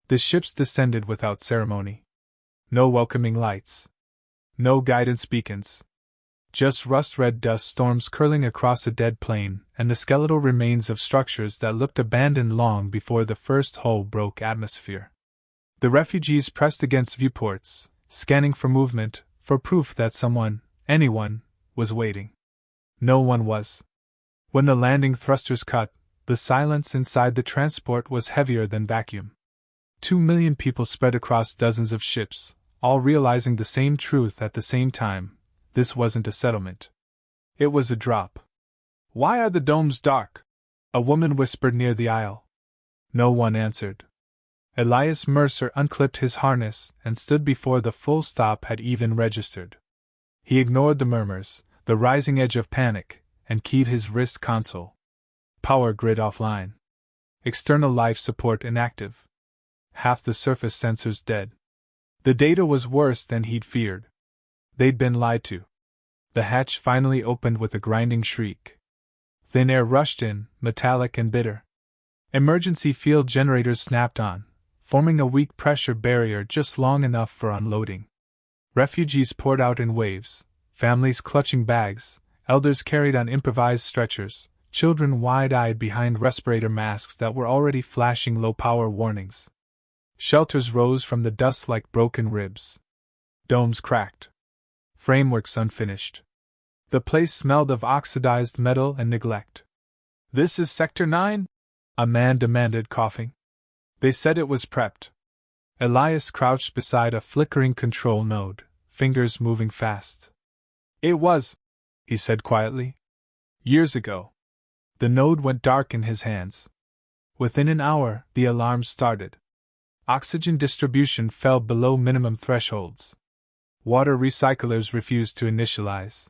The ships descended without ceremony. No welcoming lights. No guidance beacons. Just rust-red dust storms curling across a dead plain and the skeletal remains of structures that looked abandoned long before the first hull broke atmosphere. The refugees pressed against viewports, scanning for movement, for proof that someone, anyone, was waiting. No one was. When the landing thrusters cut, the silence inside the transport was heavier than vacuum. 2 million people spread across dozens of ships, all realizing the same truth at the same time. This wasn't a settlement. It was a drop. "Why are the domes dark?" a woman whispered near the aisle. No one answered. Elias Mercer unclipped his harness and stood before the full stop had even registered. He ignored the murmurs, the rising edge of panic, and keyed his wrist console. Power grid offline. External life support inactive. Half the surface sensors dead. The data was worse than he'd feared. They'd been lied to. The hatch finally opened with a grinding shriek. Thin air rushed in, metallic and bitter. Emergency field generators snapped on, forming a weak pressure barrier just long enough for unloading. Refugees poured out in waves, families clutching bags, elders carried on improvised stretchers, children wide-eyed behind respirator masks that were already flashing low-power warnings. Shelters rose from the dust like broken ribs. Domes cracked. Frameworks unfinished. The place smelled of oxidized metal and neglect. "This is Sector 9?" a man demanded, coughing. They said it was prepped. Elias crouched beside a flickering control node, fingers moving fast. "It was," he said quietly. "Years ago." The node went dark in his hands. Within an hour, the alarms started. Oxygen distribution fell below minimum thresholds. Water recyclers refused to initialize.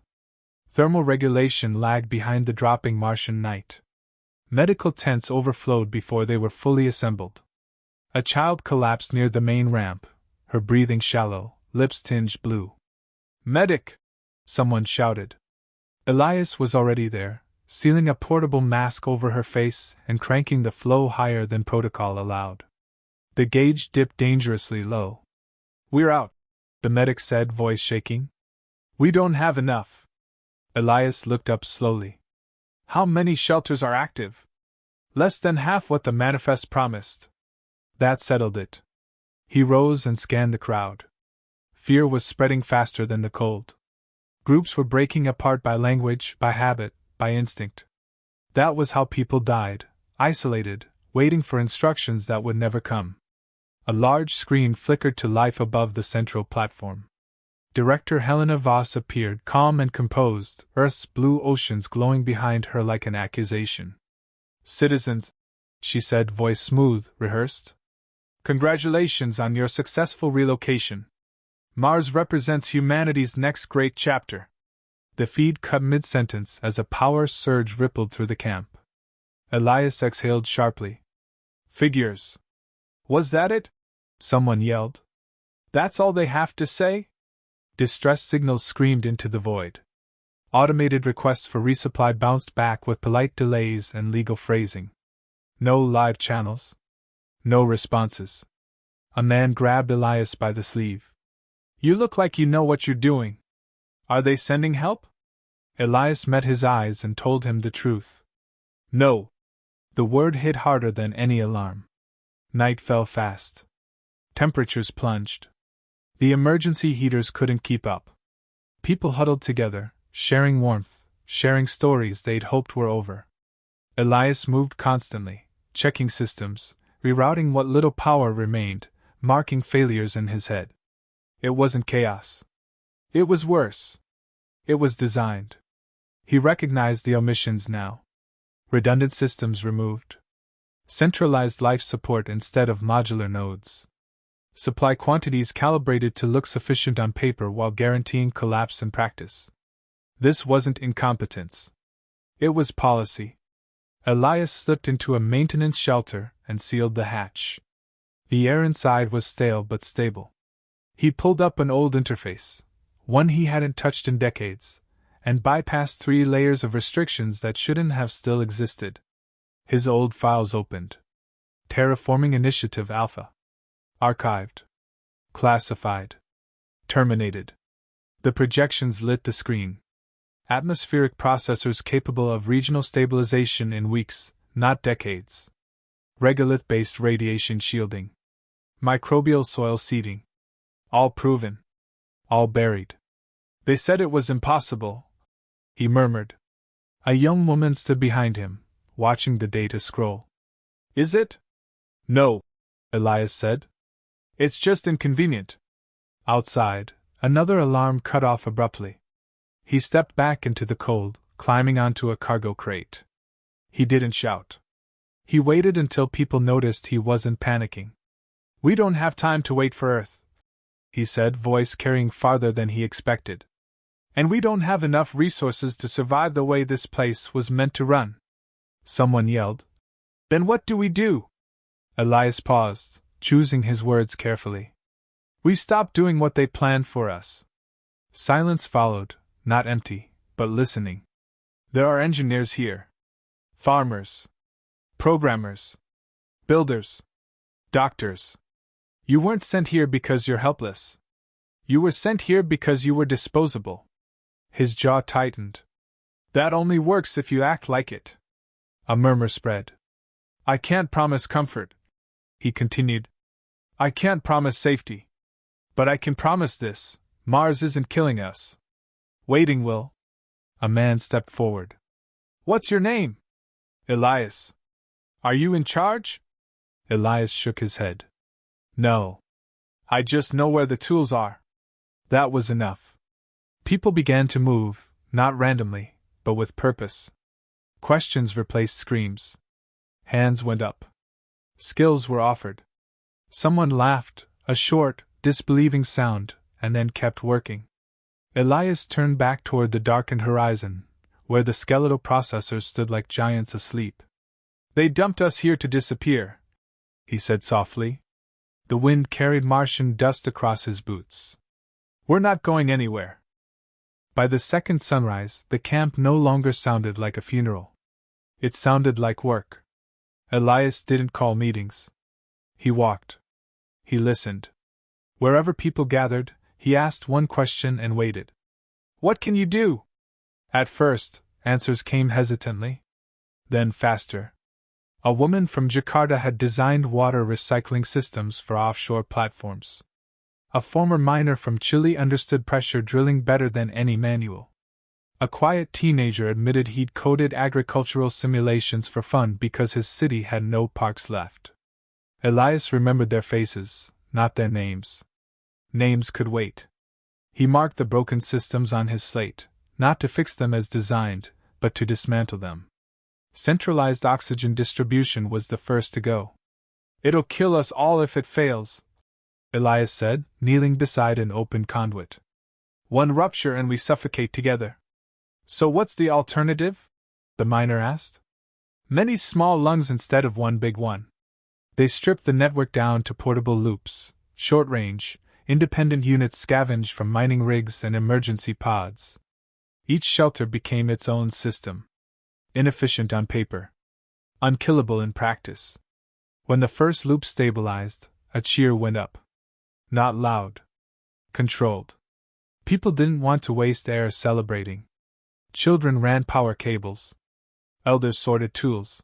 Thermal regulation lagged behind the dropping Martian night. Medical tents overflowed before they were fully assembled. A child collapsed near the main ramp, her breathing shallow, lips tinged blue. "Medic!" someone shouted. Elias was already there, sealing a portable mask over her face and cranking the flow higher than protocol allowed. The gauge dipped dangerously low. "We're out," the medic said, voice shaking. "We don't have enough." Elias looked up slowly. "How many shelters are active?" "Less than half what the manifest promised." That settled it. He rose and scanned the crowd. Fear was spreading faster than the cold. Groups were breaking apart by language, by habit, by instinct. That was how people died, isolated, waiting for instructions that would never come. A large screen flickered to life above the central platform. Director Helena Voss appeared, calm and composed, Earth's blue oceans glowing behind her like an accusation. "Citizens," she said, voice smooth, rehearsed. "Congratulations on your successful relocation. Mars represents humanity's next great chapter." The feed cut mid-sentence as a power surge rippled through the camp. Elias exhaled sharply. "Figures." "Was that it?" someone yelled. "That's all they have to say?" Distress signals screamed into the void. Automated requests for resupply bounced back with polite delays and legal phrasing. No live channels. No responses. A man grabbed Elias by the sleeve. "You look like you know what you're doing. Are they sending help?" Elias met his eyes and told him the truth. "No." The word hit harder than any alarm. Night fell fast. Temperatures plunged. The emergency heaters couldn't keep up. People huddled together, sharing warmth, sharing stories they'd hoped were over. Elias moved constantly, checking systems, rerouting what little power remained, marking failures in his head. It wasn't chaos. It was worse. It was designed. He recognized the omissions now. Redundant systems removed. Centralized life support instead of modular nodes. Supply quantities calibrated to look sufficient on paper while guaranteeing collapse in practice. This wasn't incompetence. It was policy. Elias slipped into a maintenance shelter and sealed the hatch. The air inside was stale but stable. He pulled up an old interface, one he hadn't touched in decades, and bypassed 3 layers of restrictions that shouldn't have still existed. His old files opened. Terraforming Initiative Alpha. Archived. Classified. Terminated. The projections lit the screen. Atmospheric processors capable of regional stabilization in weeks, not decades. Regolith-based radiation shielding. Microbial soil seeding. All proven. All buried. They said it was impossible, he murmured. A young woman stood behind him, watching the data scroll. Is it? No, Elias said. It's just inconvenient. Outside, another alarm cut off abruptly. He stepped back into the cold, climbing onto a cargo crate. He didn't shout. He waited until people noticed he wasn't panicking. We don't have time to wait for Earth, he said, voice carrying farther than he expected. And we don't have enough resources to survive the way this place was meant to run. Someone yelled. Then what do we do? Elias paused, choosing his words carefully. We stop doing what they planned for us. Silence followed, not empty, but listening. There are engineers here. Farmers. Programmers. Builders. Doctors. You weren't sent here because you're helpless. You were sent here because you were disposable. His jaw tightened. That only works if you act like it. A murmur spread. I can't promise comfort, he continued. I can't promise safety. But I can promise this: Mars isn't killing us. Waiting will. A man stepped forward. What's your name? Elias. Are you in charge? Elias shook his head. No. I just know where the tools are. That was enough. People began to move, not randomly, but with purpose. Questions replaced screams. Hands went up. Skills were offered. Someone laughed, a short, disbelieving sound, and then kept working. Elias turned back toward the darkened horizon, where the skeletal processors stood like giants asleep. They dumped us here to disappear, he said softly. The wind carried Martian dust across his boots. We're not going anywhere. By the second sunrise, the camp no longer sounded like a funeral. It sounded like work. Elias didn't call meetings. He walked. He listened. Wherever people gathered, he asked one question and waited. What can you do? At first, answers came hesitantly. Then faster. A woman from Jakarta had designed water recycling systems for offshore platforms. A former miner from Chile understood pressure drilling better than any manual. A quiet teenager admitted he'd coded agricultural simulations for fun because his city had no parks left. Elias remembered their faces, not their names. Names could wait. He marked the broken systems on his slate, not to fix them as designed, but to dismantle them. Centralized oxygen distribution was the first to go. It'll kill us all if it fails, Elias said, kneeling beside an open conduit. One rupture and we suffocate together. So what's the alternative? The miner asked. Many small lungs instead of one big one. They stripped the network down to portable loops, short-range, independent units scavenged from mining rigs and emergency pods. Each shelter became its own system. Inefficient on paper. Unkillable in practice. When the first loop stabilized, a cheer went up. Not loud. Controlled. People didn't want to waste air celebrating. Children ran power cables. Elders sorted tools.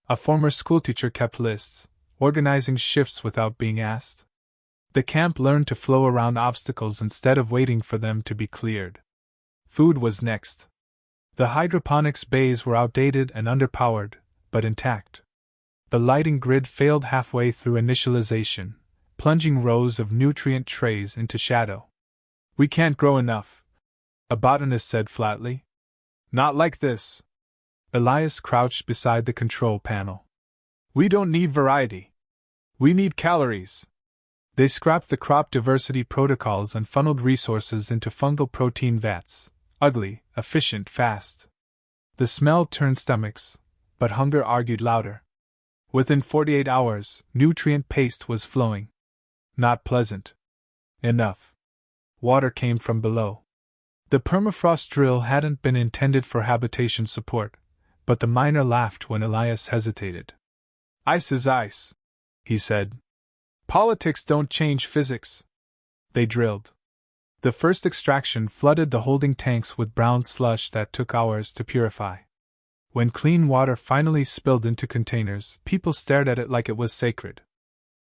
A former schoolteacher kept lists, organizing shifts without being asked. The camp learned to flow around obstacles instead of waiting for them to be cleared. Food was next. The hydroponics bays were outdated and underpowered, but intact. The lighting grid failed halfway through initialization, plunging rows of nutrient trays into shadow. We can't grow enough, a botanist said flatly. Not like this. Elias crouched beside the control panel. We don't need variety. We need calories. They scrapped the crop diversity protocols and funneled resources into fungal protein vats. Ugly, efficient, fast. The smell turned stomachs, but hunger argued louder. Within 48 hours, nutrient paste was flowing. Not pleasant. Enough. Water came from below. The permafrost drill hadn't been intended for habitation support, but the miner laughed when Elias hesitated. Ice is ice, he said. Politics don't change physics. They drilled. The first extraction flooded the holding tanks with brown slush that took hours to purify. When clean water finally spilled into containers, people stared at it like it was sacred.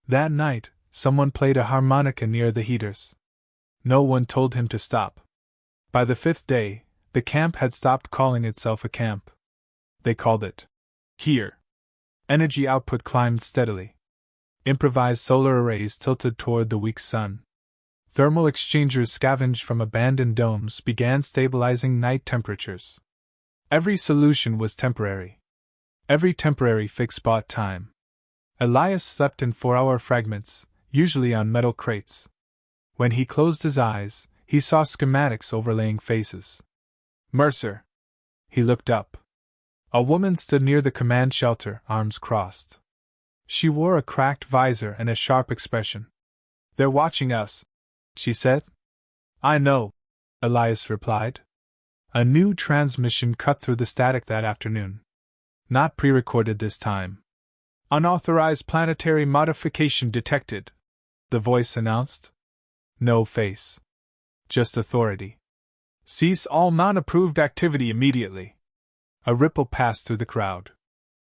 That night, someone played a harmonica near the heaters. No one told him to stop. By the 5th day, the camp had stopped calling itself a camp. They called it here. Energy output climbed steadily. Improvised solar arrays tilted toward the weak sun. Thermal exchangers scavenged from abandoned domes began stabilizing night temperatures. Every solution was temporary. Every temporary fix bought time. Elias slept in 4-hour fragments, usually on metal crates. When he closed his eyes, he saw schematics overlaying faces. Mercer. He looked up. A woman stood near the command shelter, arms crossed. She wore a cracked visor and a sharp expression. "They're watching us," she said. "I know," Elias replied. A new transmission cut through the static that afternoon. Not pre-recorded this time. "Unauthorized planetary modification detected," the voice announced. No face. Just authority. "Cease all non-approved activity immediately." A ripple passed through the crowd.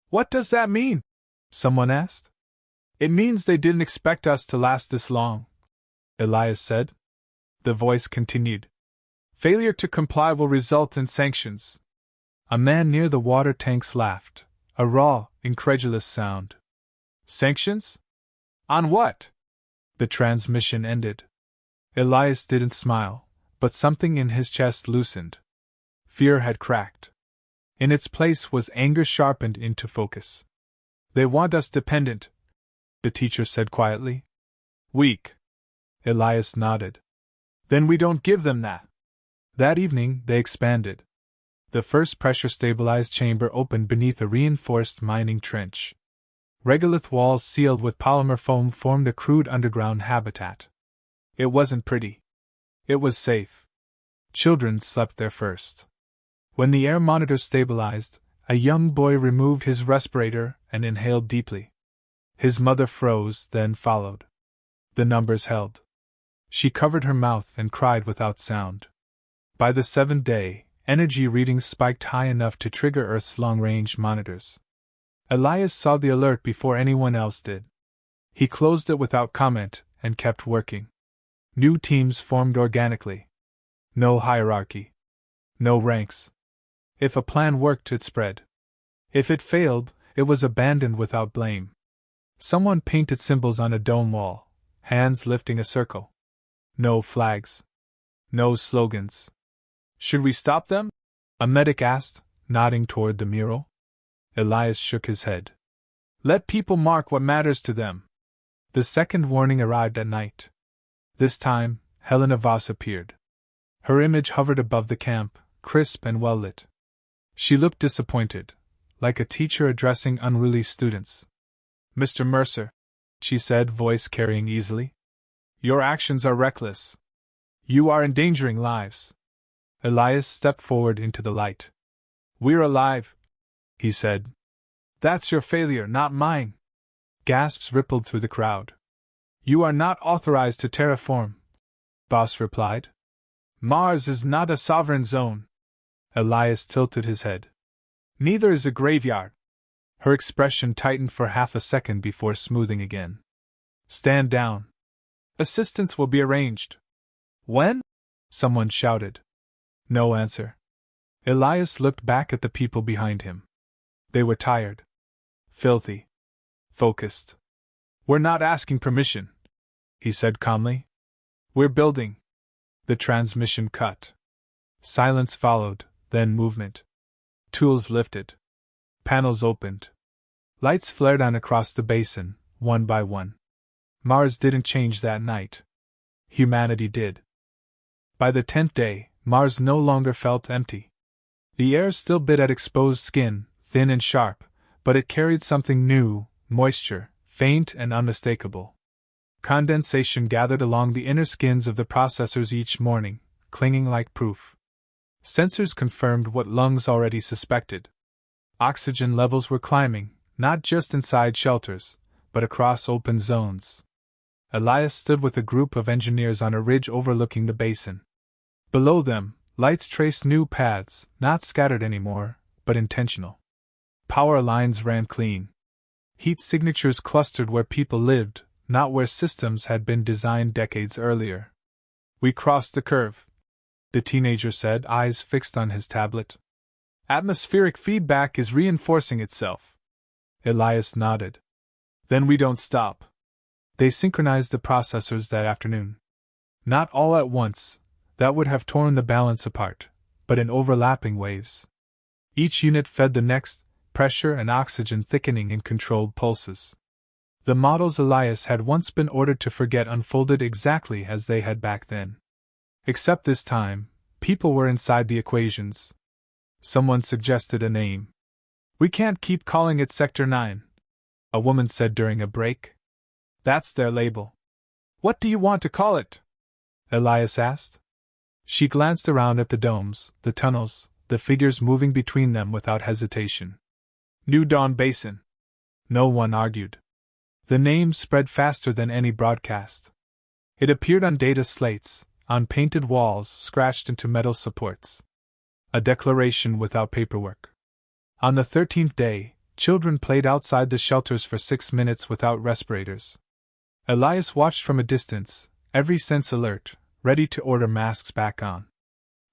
"What does that mean?" someone asked. "It means they didn't expect us to last this long," Elias said. The voice continued. "Failure to comply will result in sanctions." A man near the water tanks laughed, a raw, incredulous sound. "Sanctions? On what?" The transmission ended. Elias didn't smile, but something in his chest loosened. Fear had cracked. In its place was anger sharpened into focus. "They want us dependent," the teacher said quietly. "Weak." Elias nodded. "Then we don't give them that." That evening, they expanded. The first pressure-stabilized chamber opened beneath a reinforced mining trench. Regolith walls sealed with polymer foam formed a crude underground habitat. It wasn't pretty. It was safe. Children slept there first. When the air monitor stabilized, a young boy removed his respirator and inhaled deeply. His mother froze, then followed. The numbers held. She covered her mouth and cried without sound. By the 7th day, energy readings spiked high enough to trigger Earth's long-range monitors. Elias saw the alert before anyone else did. He closed it without comment and kept working. New teams formed organically. No hierarchy. No ranks. If a plan worked, it spread. If it failed, it was abandoned without blame. Someone painted symbols on a dome wall, hands lifting a circle. No flags. No slogans. "Should we stop them?" a medic asked, nodding toward the mural. Elias shook his head. "Let people mark what matters to them." The second warning arrived at night. This time, Helena Voss appeared. Her image hovered above the camp, crisp and well-lit. She looked disappointed, like a teacher addressing unruly students. "Mr. Mercer," she said, voice carrying easily, "your actions are reckless. You are endangering lives." Elias stepped forward into the light. "We're alive," he said. "That's your failure, not mine." Gasps rippled through the crowd. "You are not authorized to terraform," Voss replied. "Mars is not a sovereign zone." Elias tilted his head. "Neither is a graveyard." Her expression tightened for half a second before smoothing again. "Stand down. Assistance will be arranged." "When?" someone shouted. No answer. Elias looked back at the people behind him. They were tired. Filthy. Focused. "We're not asking permission," he said calmly. "We're building." The transmission cut. Silence followed, then movement. Tools lifted. Panels opened. Lights flared on across the basin, one by one. Mars didn't change that night. Humanity did. By the 10th day, Mars no longer felt empty. The air still bit at exposed skin, thin and sharp, but it carried something new, moisture, faint and unmistakable. Condensation gathered along the inner skins of the processors each morning, clinging like proof. Sensors confirmed what lungs already suspected. Oxygen levels were climbing, not just inside shelters, but across open zones. Elias stood with a group of engineers on a ridge overlooking the basin. Below them, lights traced new paths, not scattered anymore, but intentional. Power lines ran clean. Heat signatures clustered where people lived, not where systems had been designed decades earlier. We crossed the curve, the teenager said, eyes fixed on his tablet. Atmospheric feedback is reinforcing itself. Elias nodded. Then we don't stop. They synchronized the processors that afternoon. Not all at once, that would have torn the balance apart, but in overlapping waves. Each unit fed the next, pressure and oxygen thickening in controlled pulses. The models Elias had once been ordered to forget unfolded exactly as they had back then. Except this time, people were inside the equations. Someone suggested a name. We can't keep calling it Sector 9, a woman said during a break. That's their label. What do you want to call it? Elias asked. She glanced around at the domes, the tunnels, the figures moving between them without hesitation. New Dawn Basin. No one argued. The name spread faster than any broadcast. It appeared on data slates, on painted walls scratched into metal supports. A declaration without paperwork. On the 13th day, children played outside the shelters for 6 minutes without respirators. Elias watched from a distance, every sense alert, ready to order masks back on.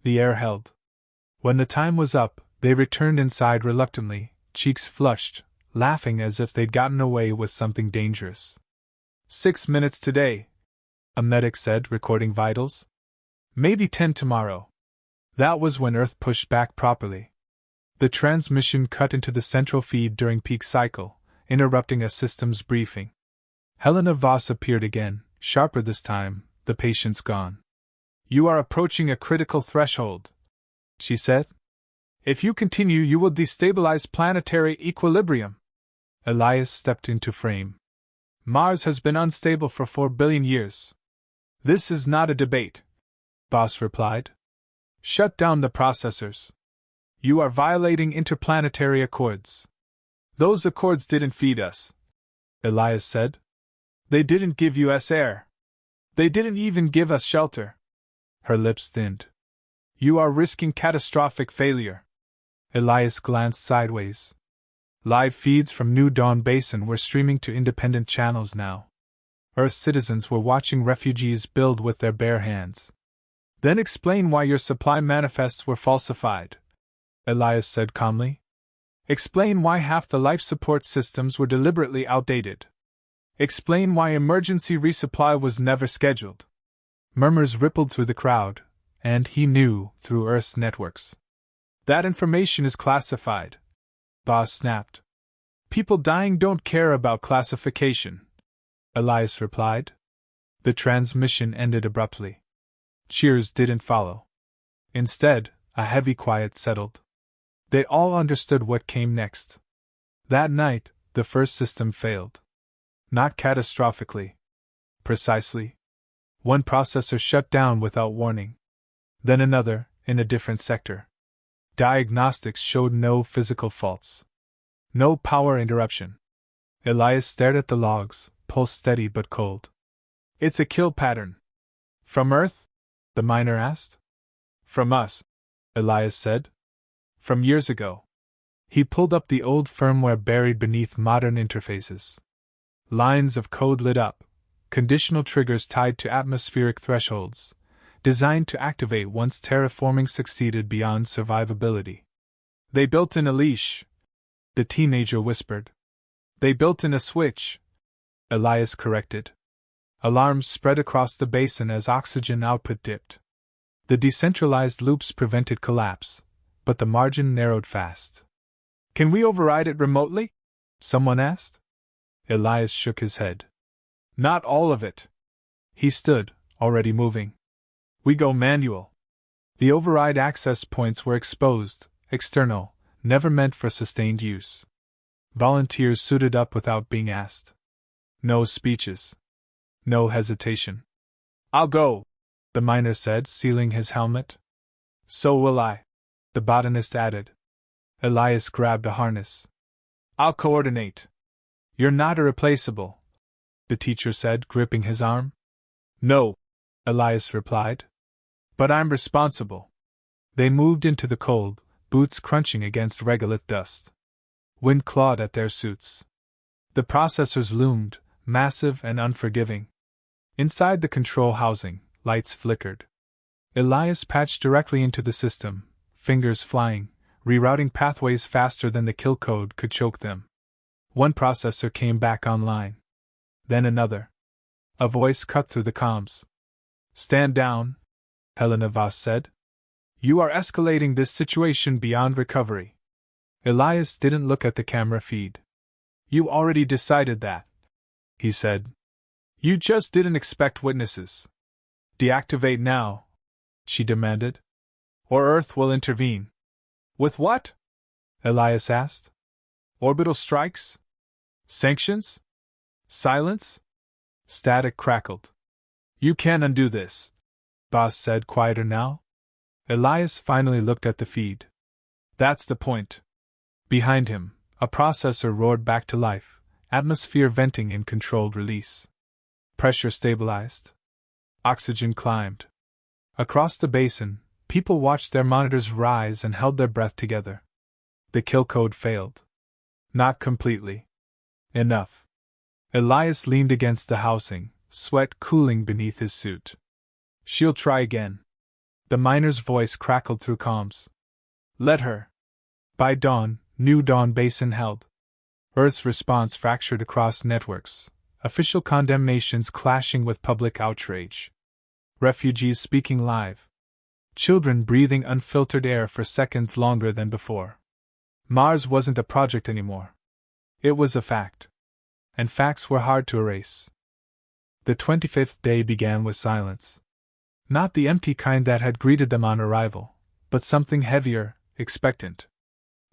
The air held. When the time was up, they returned inside reluctantly, cheeks flushed, laughing as if they'd gotten away with something dangerous. 6 minutes today, a medic said, recording vitals. Maybe 10 tomorrow. That was when Earth pushed back properly. The transmission cut into the central feed during peak cycle, interrupting a systems briefing. Helena Voss appeared again, sharper this time, the patient's gone. You are approaching a critical threshold, she said. If you continue, you will destabilize planetary equilibrium. Elias stepped into frame. Mars has been unstable for 4 billion years. This is not a debate, Voss replied. Shut down the processors. You are violating interplanetary accords. Those accords didn't feed us, Elias said. They didn't give us air. They didn't even give us shelter. Her lips thinned. You are risking catastrophic failure. Elias glanced sideways. Live feeds from New Dawn Basin were streaming to independent channels now. Earth citizens were watching refugees build with their bare hands. Then explain why your supply manifests were falsified, Elias said calmly. Explain why half the life support systems were deliberately outdated. Explain why emergency resupply was never scheduled. Murmurs rippled through the crowd, and he knew through Earth's networks. That information is classified, Voss snapped. People dying don't care about classification, Elias replied. The transmission ended abruptly. Cheers didn't follow. Instead, a heavy quiet settled. They all understood what came next. That night, the first system failed. Not catastrophically. Precisely. One processor shut down without warning. Then another, in a different sector. Diagnostics showed no physical faults. No power interruption. Elias stared at the logs, pulse steady but cold. It's a kill pattern. From Earth? The miner asked. From us, Elias said. From years ago. He pulled up the old firmware buried beneath modern interfaces. Lines of code lit up, conditional triggers tied to atmospheric thresholds, designed to activate once terraforming succeeded beyond survivability. They built in a leash, the teenager whispered. They built in a switch, Elias corrected. Alarms spread across the basin as oxygen output dipped. The decentralized loops prevented collapse, but the margin narrowed fast. Can we override it remotely? Someone asked. Elias shook his head. Not all of it. He stood, already moving. We go manual. The override access points were exposed, external, never meant for sustained use. Volunteers suited up without being asked. No speeches. No hesitation. I'll go, the miner said, sealing his helmet. So will I, the botanist added. Elias grabbed a harness. I'll coordinate. You're not irreplaceable, the teacher said, gripping his arm. No, Elias replied. But I'm responsible. They moved into the cold, boots crunching against regolith dust. Wind clawed at their suits. The processors loomed, massive and unforgiving. Inside the control housing, lights flickered. Elias patched directly into the system, fingers flying, rerouting pathways faster than the kill code could choke them. One processor came back online. Then another. A voice cut through the comms. Stand down, Helena Voss said. You are escalating this situation beyond recovery. Elias didn't look at the camera feed. You already decided that, he said. You just didn't expect witnesses. Deactivate now, she demanded. Or Earth will intervene. With what? Elias asked. Orbital strikes? Sanctions? Silence? Static crackled. You can't undo this, Boss said, quieter now. Elias finally looked at the feed. That's the point. Behind him, a processor roared back to life, atmosphere venting in controlled release. Pressure stabilized. Oxygen climbed. Across the basin, people watched their monitors rise and held their breath together. The kill code failed. Not completely. Enough. Elias leaned against the housing, sweat cooling beneath his suit. She'll try again. The miner's voice crackled through comms. Let her. By dawn, New Dawn Basin held. Earth's response fractured across networks, official condemnations clashing with public outrage. Refugees speaking live. Children breathing unfiltered air for seconds longer than before. Mars wasn't a project anymore. It was a fact. And facts were hard to erase. The 25th day began with silence. Not the empty kind that had greeted them on arrival, but something heavier, expectant.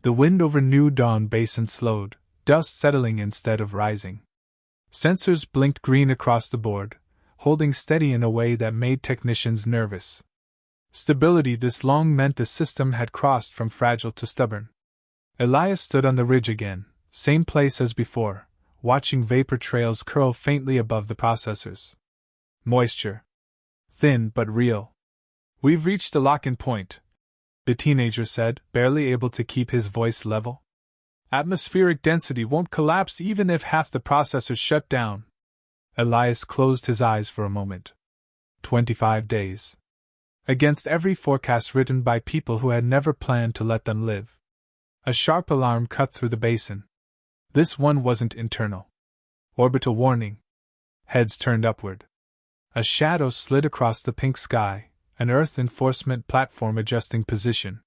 The wind over New Dawn Basin slowed, dust settling instead of rising. Sensors blinked green across the board, holding steady in a way that made technicians nervous. Stability this long meant the system had crossed from fragile to stubborn. Elias stood on the ridge again, same place as before, watching vapor trails curl faintly above the processors. Moisture. Thin but real. We've reached the lock-in point, the teenager said, barely able to keep his voice level. Atmospheric density won't collapse even if half the processors shut down. Elias closed his eyes for a moment. 25 days. Against every forecast written by people who had never planned to let them live. A sharp alarm cut through the basin. This one wasn't internal. Orbital warning. Heads turned upward. A shadow slid across the pink sky, an Earth enforcement platform adjusting position.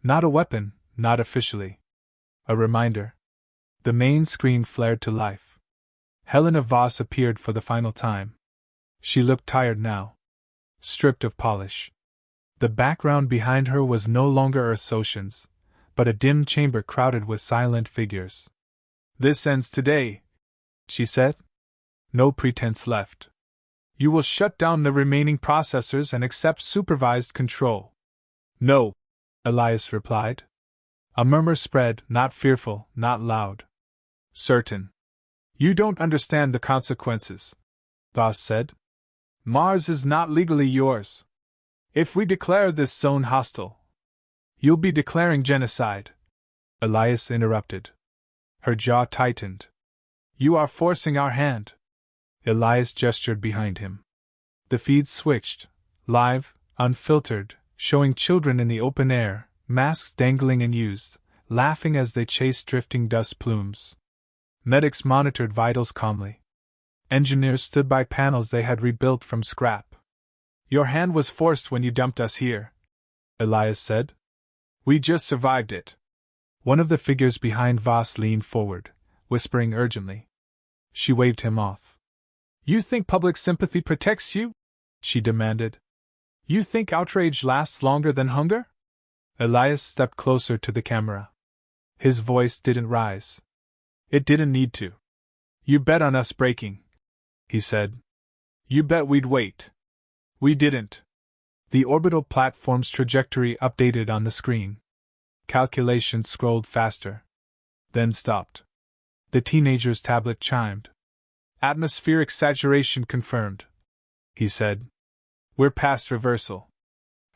Not a weapon, not officially. A reminder. The main screen flared to life. Helena Voss appeared for the final time. She looked tired now. Stripped of polish. The background behind her was no longer Earth's oceans, but a dim chamber crowded with silent figures. This ends today, she said. No pretense left. You will shut down the remaining processors and accept supervised control. No, Elias replied. A murmur spread, not fearful, not loud. Certain. You don't understand the consequences, Voss said. Mars is not legally yours. If we declare this zone hostile, you'll be declaring genocide, Elias interrupted. Her jaw tightened. You are forcing our hand. Elias gestured behind him. The feed switched, live, unfiltered, showing children in the open air, masks dangling and used, laughing as they chased drifting dust plumes. Medics monitored vitals calmly. Engineers stood by panels they had rebuilt from scrap. Your hand was forced when you dumped us here, Elias said. We just survived it. One of the figures behind Voss leaned forward, whispering urgently. She waved him off. You think public sympathy protects you? She demanded. You think outrage lasts longer than hunger? Elias stepped closer to the camera. His voice didn't rise. It didn't need to. You bet on us breaking, he said. You bet we'd wait. We didn't. The orbital platform's trajectory updated on the screen. Calculations scrolled faster. Then stopped. The teenager's tablet chimed. Atmospheric saturation confirmed, he said. We're past reversal.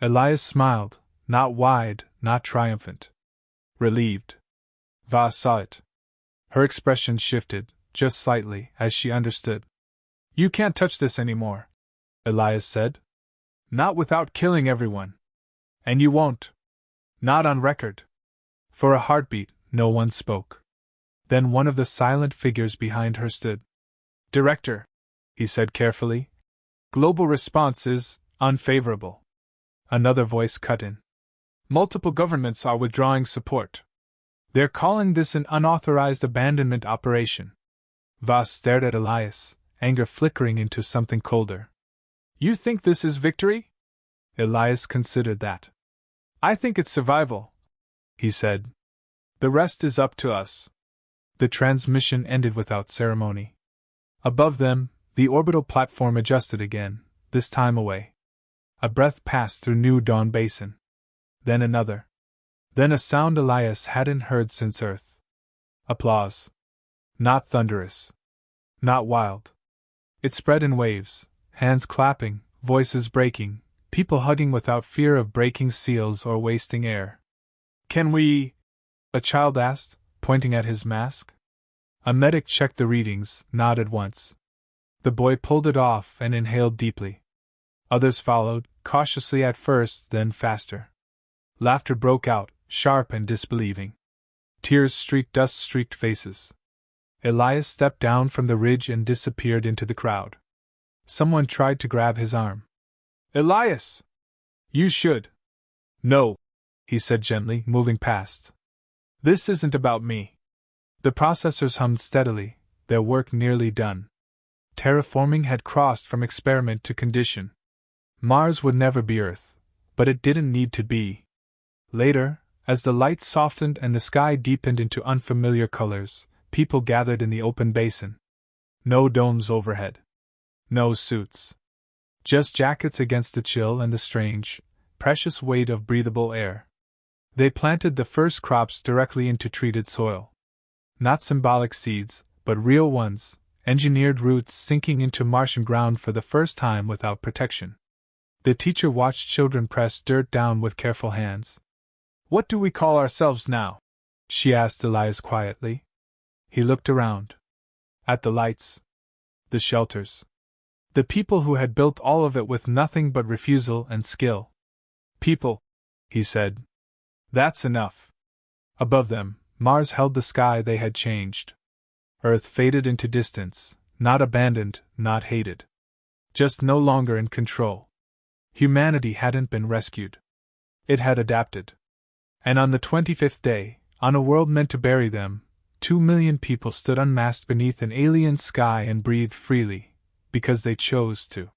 Elias smiled, not wide, not triumphant. Relieved. Va saw it. Her expression shifted, just slightly, as she understood. You can't touch this anymore, Elias said. Not without killing everyone. And you won't. Not on record. For a heartbeat, no one spoke. Then one of the silent figures behind her stood. Director, he said carefully. Global response is unfavorable. Another voice cut in. Multiple governments are withdrawing support. They're calling this an unauthorized abandonment operation. Voss stared at Elias, anger flickering into something colder. You think this is victory? Elias considered that. I think it's survival, he said. The rest is up to us. The transmission ended without ceremony. Above them, the orbital platform adjusted again, this time away. A breath passed through New Dawn Basin. Then another. Then a sound Elias hadn't heard since Earth. Applause. Not thunderous. Not wild. It spread in waves, hands clapping, voices breaking, people hugging without fear of breaking seals or wasting air. Can we? A child asked, pointing at his mask. A medic checked the readings, nodded once. The boy pulled it off and inhaled deeply. Others followed, cautiously at first, then faster. Laughter broke out, sharp and disbelieving. Tears streaked dust-streaked faces. Elias stepped down from the ridge and disappeared into the crowd. Someone tried to grab his arm. Elias! You should. No, he said gently, moving past. This isn't about me. The processors hummed steadily, their work nearly done. Terraforming had crossed from experiment to condition. Mars would never be Earth, but it didn't need to be. Later, as the light softened and the sky deepened into unfamiliar colors, people gathered in the open basin. No domes overhead. No suits. Just jackets against the chill and the strange, precious weight of breathable air. They planted the first crops directly into treated soil. Not symbolic seeds, but real ones, engineered roots sinking into Martian ground for the first time without protection. The teacher watched children press dirt down with careful hands. What do we call ourselves now? She asked Elias quietly. He looked around. At the lights. The shelters. The people who had built all of it with nothing but refusal and skill. People, he said. That's enough. Above them, Mars held the sky they had changed. Earth faded into distance, not abandoned, not hated. Just no longer in control. Humanity hadn't been rescued. It had adapted. And on the 25th day, on a world meant to bury them, 2 million people stood unmasked beneath an alien sky and breathed freely, because they chose to.